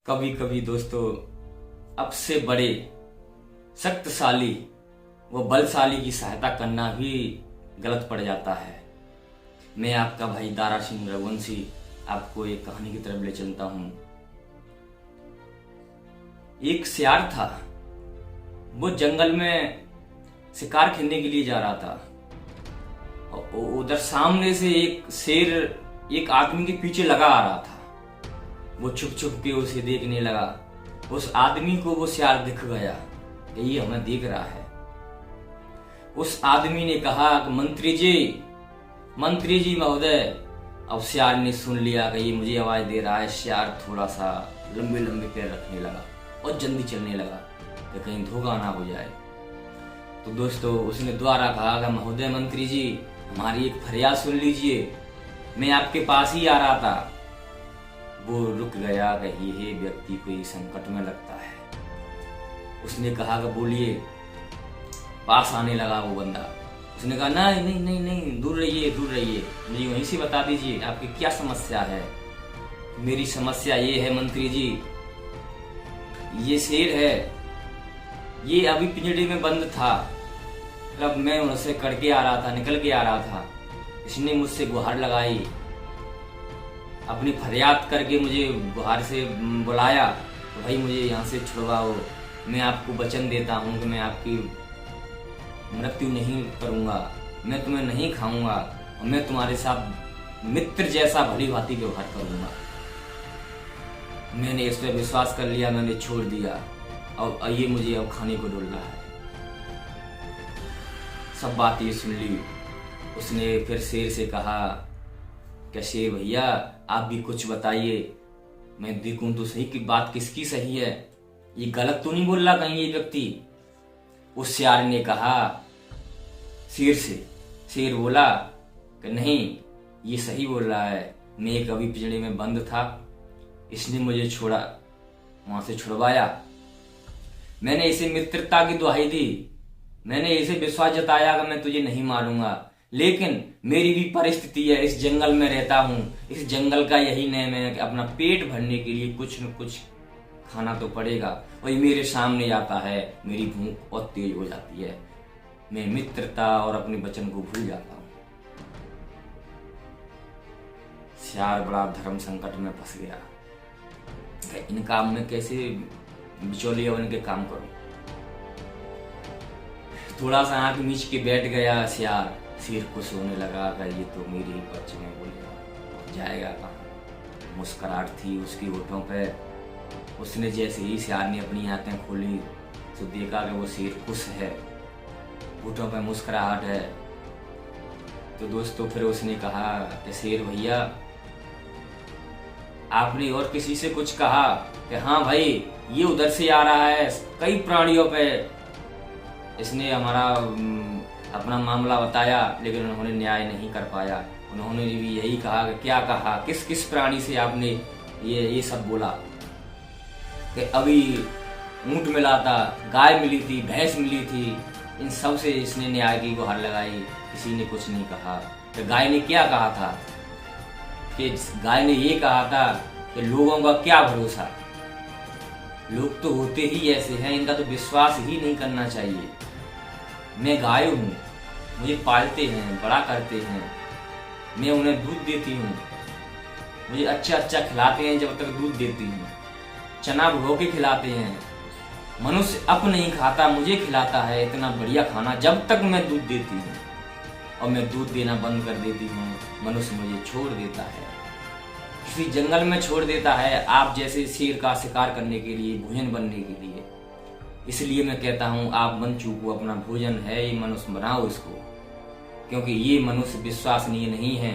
कभी कभी दोस्तों अब से बड़े शक्तिशाली व बलशाली की सहायता करना भी गलत पड़ जाता है। मैं आपका भाई दारा सिंह रघुवंशी आपको एक कहानी की तरफ ले चलता हूँ। एक सियार था, वो जंगल में शिकार खेलने के लिए जा रहा था। उधर सामने से एक शेर एक आदमी के पीछे लगा आ रहा था। वो छुप छुप के उसे देखने लगा। उस आदमी को वो सियार दिख गया कि ये हमें देख रहा है। उस आदमी ने कहा कि मंत्री जी महोदय। अब सियार ने सुन लिया कि ये मुझे आवाज दे रहा है। सियार थोड़ा सा लंबे लंबे पैर रखने लगा और जल्दी चलने लगा कि कहीं धोखा ना हो जाए। तो दोस्तों उसने दोबारा कहा कि महोदय मंत्री जी, हमारी एक फरियाद सुन लीजिए, मैं आपके पास ही आ रहा था। वो रुक गया कि ये व्यक्ति कोई संकट में लगता है। उसने कहा कि बोलिए। पास आने लगा वो बंदा। उसने कहा नहीं नहीं नहीं नहीं, दूर रहिए, मुझे वहीं से बता दीजिए आपकी क्या समस्या है। मेरी समस्या ये है मंत्री जी, ये शेर है, ये अभी पिंजड़े में बंद था। मतलब मैं उनसे निकल के आ रहा था। इसने मुझसे गुहार लगाई, अपनी फरियाद करके मुझे गुहार से बुलाया तो भाई मुझे यहाँ से छुड़वाओ। मैं आपको वचन देता हूँ कि मैं आपकी मृत्यु नहीं करूँगा, मैं तुम्हें नहीं खाऊंगा और मैं तुम्हारे साथ मित्र जैसा भली भांति व्यवहार करूँगा। मैंने इस पर विश्वास कर लिया, मैंने छोड़ दिया और ये मुझे अब खाने को ढूंढ रहा है। सब बात ये सुन ली। उसने फिर शेर से कहा क्या शेर भैया आप भी कुछ बताइए, मैं देखूं तो सही कि बात किसकी सही है, ये गलत तो नहीं बोल रहा कहीं ये व्यक्ति। उस सियार ने कहा शेर से। शेर बोला कि नहीं, ये सही बोल रहा है, मैं एक अभी पिंजड़े में बंद था, इसने मुझे छोड़ा, वहां से छुड़वाया। मैंने इसे मित्रता की दुहाई दी, मैंने इसे विश्वास जताया कि मैं तुझे नहीं मारूंगा, लेकिन मेरी भी परिस्थिति है, इस जंगल में रहता हूँ, इस जंगल का यही नियम है कि अपना पेट भरने के लिए कुछ न कुछ खाना तो पड़ेगा। और ये मेरे सामने आता है, मेरी भूख और तेज हो जाती है, मैं मित्रता और अपने वचन को भूल जाता हूँ। सियार बड़ा धर्म संकट में फंस गया। इन काम में कैसे बिचौलिया बन के काम करूं। थोड़ा सा आंख मीच के बैठ गया सियार। शेर खुश होने लगा कि ये तो मेरी ही पक्ष में बोलेगा, जाएगा कहाँ। मुस्कुराहट थी उसकी होठों पे। उसने जैसे ही सियार ने अपनी आंखें खोली तो देखा कि वो शेर खुश है, होठों पे मुस्कुराहट है। तो दोस्तों फिर उसने कहा कि शेर भैया आपने और किसी से कुछ कहा कि हाँ भाई ये उधर से आ रहा है, कई प्राणियों पे इसने हमारा अपना मामला बताया, लेकिन उन्होंने न्याय नहीं कर पाया। उन्होंने भी यही कहा कि क्या कहा, किस किस प्राणी से आपने ये सब बोला कि अभी ऊंट मिला था, गाय मिली थी, भैंस मिली थी, इन सब से इसने न्याय की गुहार लगाई। किसी ने कुछ नहीं कहा। तो गाय ने क्या कहा था कि गाय ने ये कहा था कि लोगों का क्या भरोसा, लोग तो होते ही ऐसे हैं, इनका तो विश्वास ही नहीं करना चाहिए। मैं गाय हूँ, मुझे पालते हैं, बड़ा करते हैं, मैं उन्हें दूध देती हूँ, मुझे अच्छा अच्छा खिलाते हैं जब तक दूध देती हूँ, चना भिगो के खिलाते हैं। मनुष्य अब नहीं खाता, मुझे खिलाता है इतना बढ़िया खाना जब तक मैं दूध देती हूँ, और मैं दूध देना बंद कर देती हूँ, मनुष्य मुझे छोड़ देता है, किसी जंगल में छोड़ देता है, आप जैसे शेर का शिकार करने के लिए, भोजन बनने के लिए। इसलिए मैं कहता हूँ आप मन चूको, अपना भोजन है ये मनुष्य बनाओ इसको, क्योंकि ये मनुष्य विश्वसनीय नहीं है,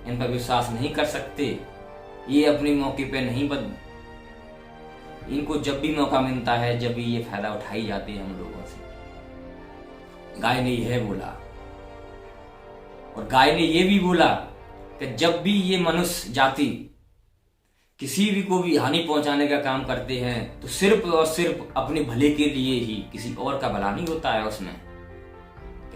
इन पर विश्वास नहीं कर सकते, ये अपने मौके पे नहीं इनको जब भी मौका मिलता है, जब भी ये फायदा उठाई जाती है हम लोगों से। गाय ने यह बोला, और गाय ने यह भी बोला कि जब भी ये मनुष्य जाति किसी भी को भी हानि पहुंचाने का काम करते हैं तो सिर्फ और सिर्फ अपने भले के लिए ही, किसी और का भला नहीं होता है उसमें।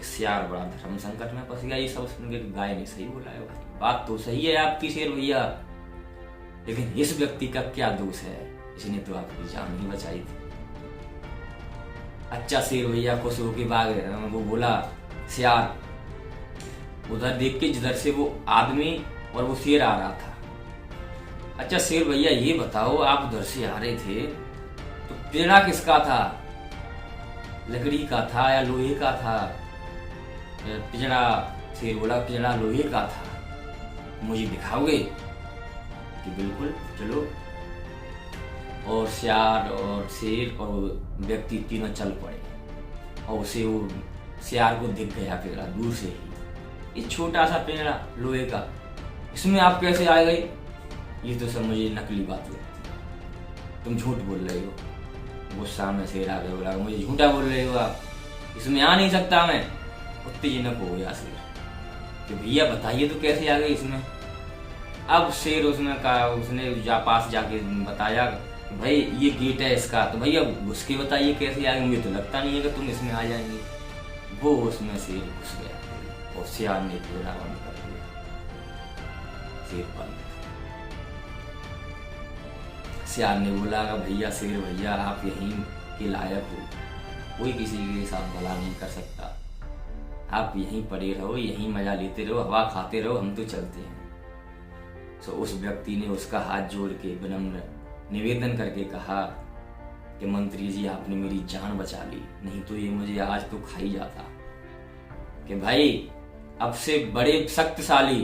सियार बड़ा धर्म संकट में फंस गया। ये सब सुन के गाय ने सही बोला है, बात तो सही है आपकी शेर भैया, लेकिन इस व्यक्ति का क्या दोष है, इसने तो आपकी जान ही बचाई थी। अच्छा शेर भैया खुश होके भाग गए। वो बोला सियार, उधर देख के जिधर से वो आदमी और वो शेर आ रहा था। अच्छा शेर भैया ये बताओ, आप उधर से आ रहे थे तो पिंजड़ा किसका था? लकड़ी का था या लोहे का था? पिंजड़ा, शेर बोला पिंजड़ा लोहे का था। मुझे दिखाओगे? कि बिल्कुल चलो। और सियार और शेर और व्यक्ति तीनों चल पड़े और उसे वो सियार को दिख गया पिंजड़ा दूर से ही। ये छोटा सा पिंजड़ा लोहे का, इसमें आप कैसे आ गए? ये तो सब मुझे नकली बात लगती है, तुम झूठ बोल रहे हो। गुस्सा में शेर आ गया, बोला मुझे झूठा बोल रहे हो आप, इसमें आ नहीं सकता मैं। उत्तेजनक हो गया शेर कि भैया बताइए तो कैसे आ गए इसमें? अब शेर उसने पास जाके बताया भाई ये गेट है इसका, तो भैया घुस के बताइए कैसे आ गए, मुझे तो लगता नहीं है कि तुम इसमें आ जाएंगे। वो उसमें शेर घुस गया और सियार ने पिंजड़ा बंद कर दिया। शेर बंद। सियार ने बोला भैया शेर भैया आप यहीं के लायक हो, कोई किसी के साथ भला नहीं कर सकता, आप यहीं पड़े रहो, यहीं मजा लेते रहो, हवा खाते रहो, हम तो चलते हैं। तो उस व्यक्ति ने उसका हाथ जोड़ के विनम्र निवेदन करके कहा कि मंत्री जी आपने मेरी जान बचा ली, नहीं तो ये मुझे आज तो खा ही जाता। कि भाई अब से बड़े शक्तिशाली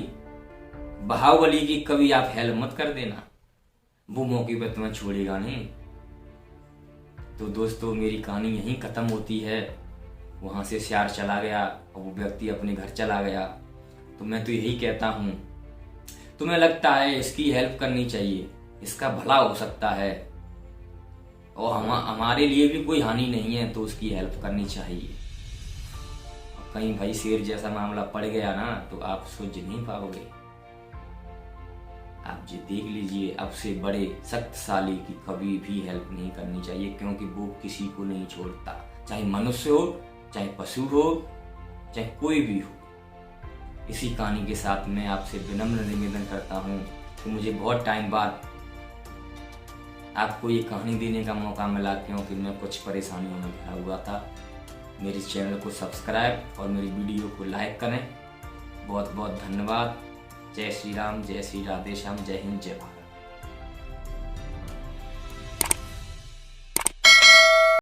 बाहुबली की कभी आप हेल्प मत कर देना, वो मौके पर तुम्हें छोड़ेगा नहीं। तो दोस्तों मेरी कहानी यहीं खत्म होती है। वहां से सियार चला गया और वो व्यक्ति अपने घर चला गया। तो मैं तो यही कहता हूं, तुम्हें लगता है इसकी हेल्प करनी चाहिए, इसका भला हो सकता है और हमारे लिए भी कोई हानि नहीं है, तो उसकी हेल्प करनी चाहिए। कहीं भाई शेर जैसा मामला पड़ गया ना तो आप सोच नहीं पाओगे। आप जी देख लीजिए, अब से बड़े शक्तिशाली की कभी भी हेल्प नहीं करनी चाहिए, क्योंकि वो किसी को नहीं छोड़ता, चाहे मनुष्य हो, चाहे पशु हो, चाहे कोई भी हो। इसी कहानी के साथ मैं आपसे विनम्र निवेदन करता हूँ कि मुझे बहुत टाइम बाद आपको ये कहानी देने का मौका मिला, क्योंकि मैं कुछ परेशानियों में घिरा हुआ था। मेरे चैनल को सब्सक्राइब और मेरी वीडियो को लाइक करें। बहुत बहुत धन्यवाद। जय श्री राम, जय श्री राधे श्याम, जय हिंद, जय भारत।